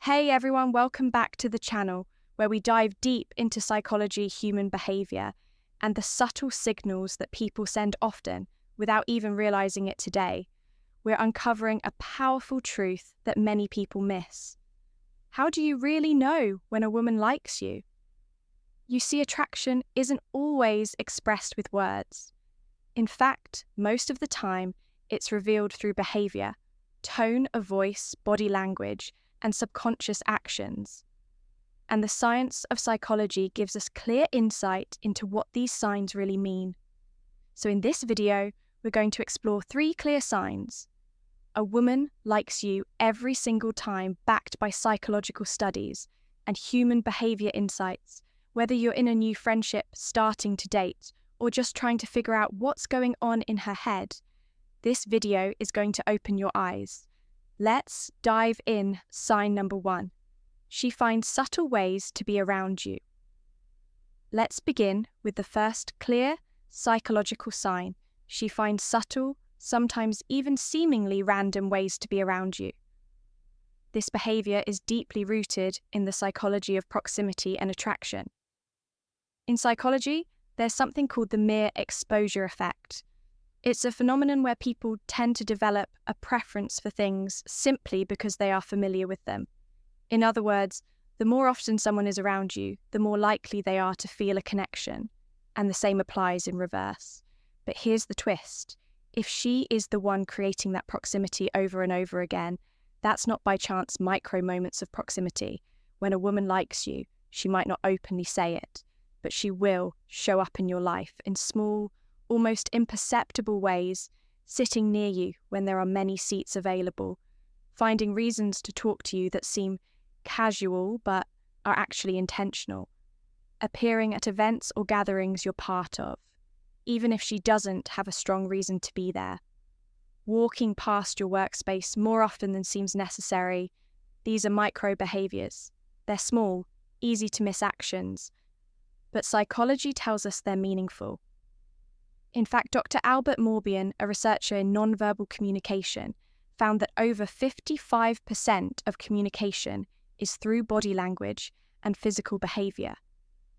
Hey everyone, welcome back to the channel where we dive deep into psychology, human behavior, and the subtle signals that people send often without even realizing it today. We're uncovering a powerful truth that many people miss. How do you really know when a woman likes you? You see, attraction isn't always expressed with words. In fact, most of the time, it's revealed through behavior, tone of voice, body language, and subconscious actions. And the science of psychology gives us clear insight into what these signs really mean. So in this video, we're going to explore 3 clear signs. A woman likes you every single time, backed by psychological studies and human behavior insights, whether you're in a new friendship, starting to date, or just trying to figure out what's going on in her head. This video is going to open your eyes. Let's dive in. Sign number 1. She finds subtle ways to be around you. Let's begin with the first clear psychological sign. She finds subtle, sometimes even seemingly random ways to be around you. This behavior is deeply rooted in the psychology of proximity and attraction. In psychology, there's something called the mere exposure effect. It's a phenomenon where people tend to develop a preference for things simply because they are familiar with them. In other words, the more often someone is around you, the more likely they are to feel a connection, and the same applies in reverse. But here's the twist. If she is the one creating that proximity over and over again, that's not by chance micro moments of proximity. When a woman likes you, she might not openly say it, but she will show up in your life in small, almost imperceptible ways, sitting near you when there are many seats available, finding reasons to talk to you that seem casual but are actually intentional, appearing at events or gatherings you're part of, even if she doesn't have a strong reason to be there, walking past your workspace more often than seems necessary. These are micro behaviors. They're small, easy to miss actions, but psychology tells us they're meaningful. In fact, Dr. Albert Morbihan, a researcher in nonverbal communication, found that over 55% of communication is through body language and physical behavior.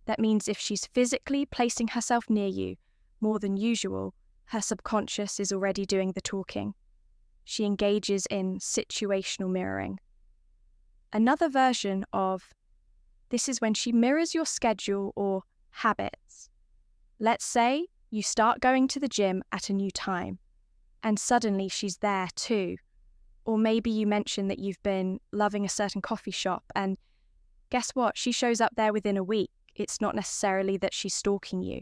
That means if she's physically placing herself near you more than usual, her subconscious is already doing the talking. She engages in situational mirroring. Another version of this is when she mirrors your schedule or habits. Let's say you start going to the gym at a new time, and suddenly she's there too. Or maybe you mention that you've been loving a certain coffee shop, and guess what? She shows up there within a week. It's not necessarily that she's stalking you.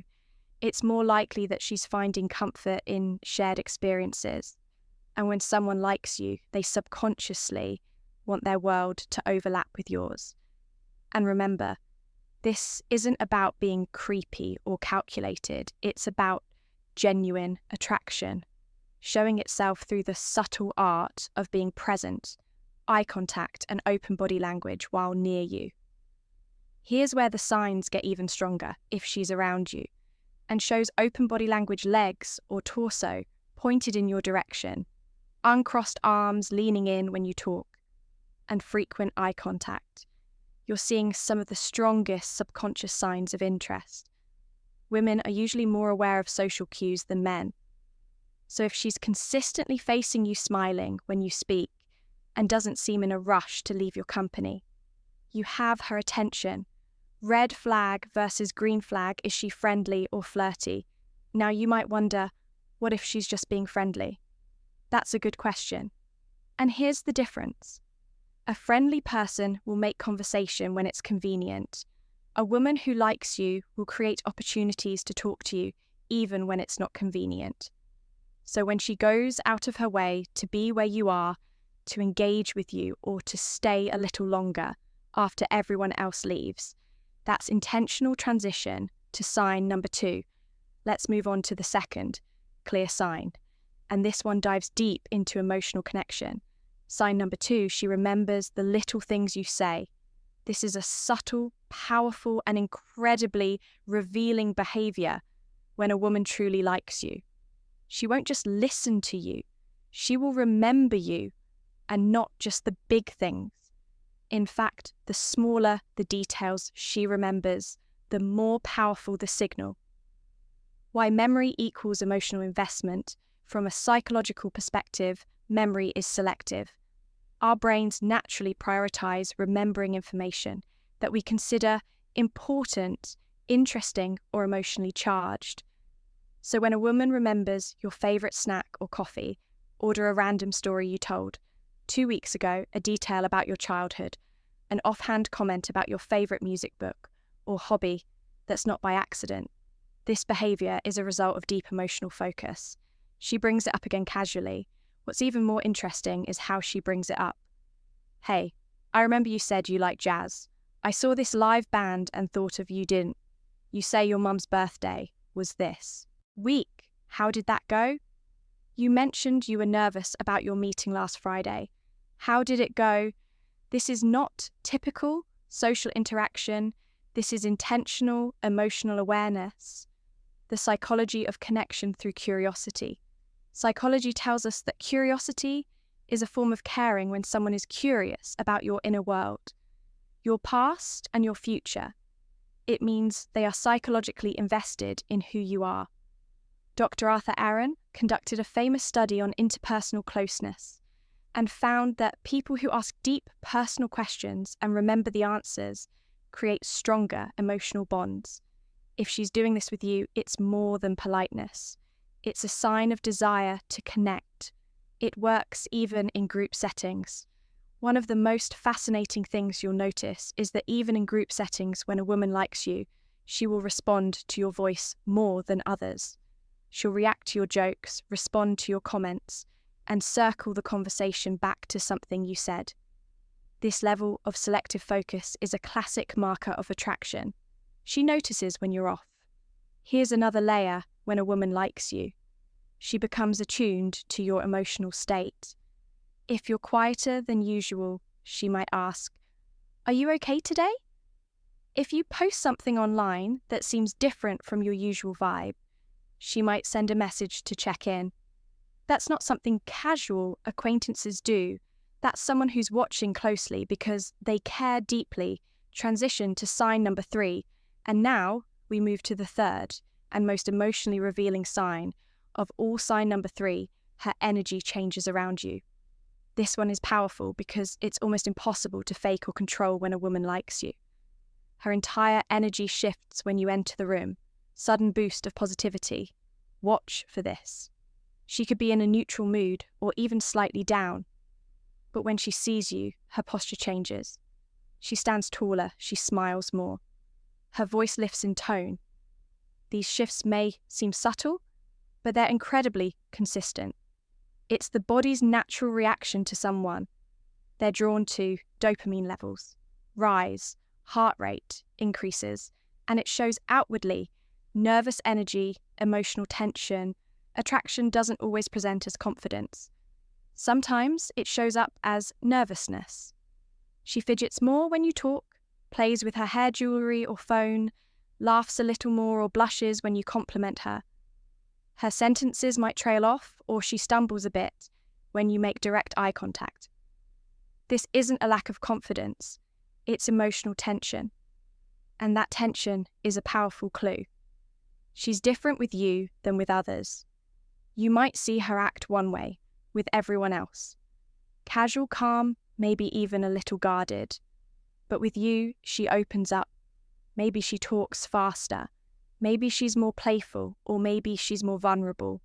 It's more likely that she's finding comfort in shared experiences. And when someone likes you, they subconsciously want their world to overlap with yours. And remember, this isn't about being creepy or calculated. It's about genuine attraction, showing itself through the subtle art of being present, eye contact, and open body language while near you. Here's where the signs get even stronger if she's around you and shows open body language, legs or torso pointed in your direction, uncrossed arms leaning in when you talk, and frequent eye contact. You're seeing some of the strongest subconscious signs of interest. Women are usually more aware of social cues than men. So if she's consistently facing you smiling when you speak and doesn't seem in a rush to leave your company, you have her attention. Red flag versus green flag, is she friendly or flirty? Now you might wonder, what if she's just being friendly? That's a good question. And here's the difference. A friendly person will make conversation when it's convenient. A woman who likes you will create opportunities to talk to you even when it's not convenient. So when she goes out of her way to be where you are, to engage with you, or to stay a little longer after everyone else leaves, that's intentional transition to sign number 2. Let's move on to the second clear sign. And this one dives deep into emotional connection. Sign number 2, she remembers the little things you say. This is a subtle, powerful, and incredibly revealing behavior when a woman truly likes you. She won't just listen to you, she will remember you, and not just the big things. In fact, the smaller the details she remembers, the more powerful the signal. Why memory equals emotional investment. From a psychological perspective, memory is selective. Our brains naturally prioritize remembering information that we consider important, interesting, or emotionally charged. So when a woman remembers your favorite snack or coffee, order a random story you told 2 weeks ago, a detail about your childhood, an offhand comment about your favorite music book or hobby that's not by accident, this behavior is a result of deep emotional focus. She brings it up again casually. What's even more interesting is how she brings it up. Hey, I remember you said you like jazz. I saw this live band and thought of you didn't. You say your mum's birthday was this week. How did that go? You mentioned you were nervous about your meeting last Friday. How did it go? This is not typical social interaction. This is intentional emotional awareness. The psychology of connection through curiosity. Psychology tells us that curiosity is a form of caring when someone is curious about your inner world, your past and your future. It means they are psychologically invested in who you are. Dr. Arthur Aaron conducted a famous study on interpersonal closeness and found that people who ask deep personal questions and remember the answers create stronger emotional bonds. If she's doing this with you, it's more than politeness. It's a sign of desire to connect. It works even in group settings. One of the most fascinating things you'll notice is that even in group settings, when a woman likes you, she will respond to your voice more than others. She'll react to your jokes, respond to your comments, and circle the conversation back to something you said. This level of selective focus is a classic marker of attraction. She notices when you're off. Here's another layer when a woman likes you. She becomes attuned to your emotional state. If you're quieter than usual, she might ask, "Are you okay today?" If you post something online that seems different from your usual vibe, she might send a message to check in. That's not something casual acquaintances do. That's someone who's watching closely because they care deeply. Transition to sign number 3. And now we move to the third and most emotionally revealing sign of all sign number 3, her energy changes around you. This one is powerful because it's almost impossible to fake or control when a woman likes you. Her entire energy shifts when you enter the room. Sudden boost of positivity. Watch for this. She could be in a neutral mood or even slightly down. But when she sees you, her posture changes. She stands taller, she smiles more. Her voice lifts in tone. These shifts may seem subtle, but they're incredibly consistent. It's the body's natural reaction to someone. They're drawn to dopamine levels, rise, heart rate increases, and it shows outwardly. Nervous energy, emotional tension. Attraction doesn't always present as confidence. Sometimes it shows up as nervousness. She fidgets more when you talk, plays with her hair jewellery or phone, laughs a little more or blushes when you compliment her. Her sentences might trail off or she stumbles a bit when you make direct eye contact. This isn't a lack of confidence, it's emotional tension. And that tension is a powerful clue. She's different with you than with others. You might see her act one way with everyone else. Casual calm, maybe even a little guarded. But with you, she opens up. Maybe she talks faster. Maybe she's more playful, or maybe she's more vulnerable.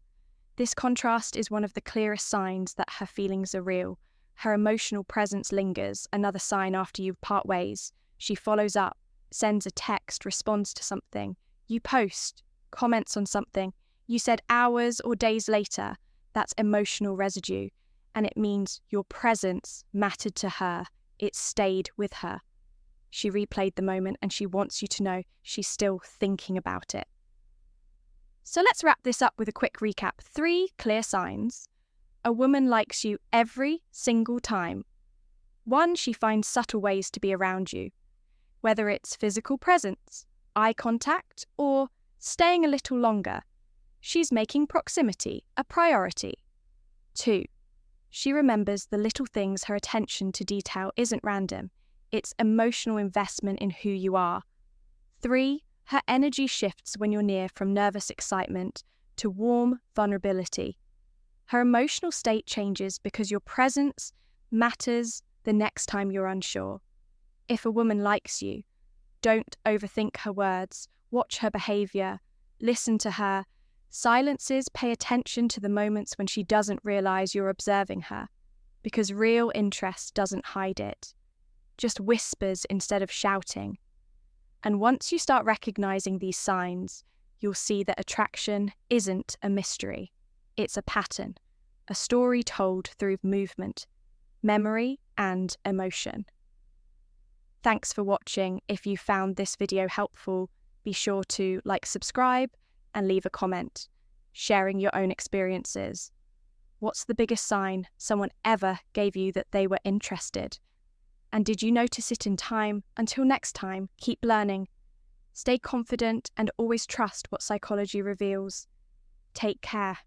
This contrast is one of the clearest signs that her feelings are real. Her emotional presence lingers, another sign after you part ways. She follows up, sends a text, responds to something. You post, comments on something. You said hours or days later. That's emotional residue, and it means your presence mattered to her. It stayed with her. She replayed the moment and she wants you to know she's still thinking about it. So let's wrap this up with a quick recap. 3 clear signs. A woman likes you every single time. 1, she finds subtle ways to be around you, whether it's physical presence, eye contact, or staying a little longer. She's making proximity a priority. 2, she remembers the little things. Her attention to detail isn't random. It's emotional investment in who you are. 3. Her energy shifts when you're near from nervous excitement to warm vulnerability. Her emotional state changes because your presence matters the next time you're unsure. If a woman likes you, don't overthink her words, watch her behavior, listen to her. Silences, pay attention to the moments when she doesn't realize you're observing her, because real interest doesn't hide it, just whispers instead of shouting. And once you start recognizing these signs, you'll see that attraction isn't a mystery. It's a pattern, a story told through movement, memory, and emotion. Thanks for watching. If you found this video helpful, be sure to subscribe, and leave a comment, sharing your own experiences. What's the biggest sign someone ever gave you that they were interested? And did you notice it in time? Until next time, keep learning. Stay confident and always trust what psychology reveals. Take care.